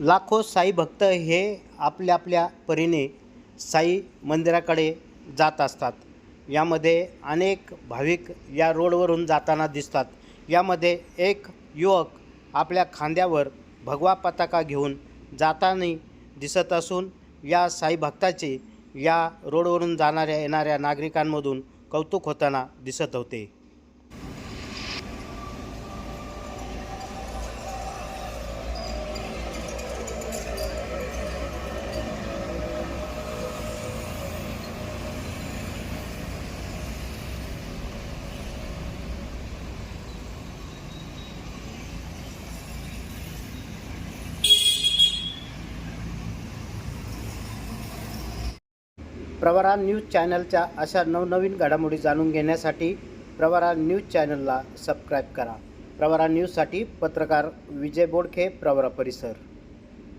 लाखो साई भक्त हे आपल्या आपल्या परीने साई मंदिराकडे जात असतात। यामध्ये अनेक भाविक या रोडवरून जाताना दिसतात। यामध्ये एक युवक आपल्या खांद्यावर भगवा पताका घेऊन जाताना दिसत असून या साई भक्ताचे या रोडवरून जाणाऱ्या येणाऱ्या नागरिकांमधून कौतुक होताना दिसत होते। प्रवरा न्यूज चॅनलच्या अशा नवनवीन घडामोडी जाणून घेण्यासाठी प्रवरा न्यूज चॅनलला सबस्क्राईब करा। प्रवरा न्यूजसाठी पत्रकार विजय बोडखे, प्रवरा परिसर।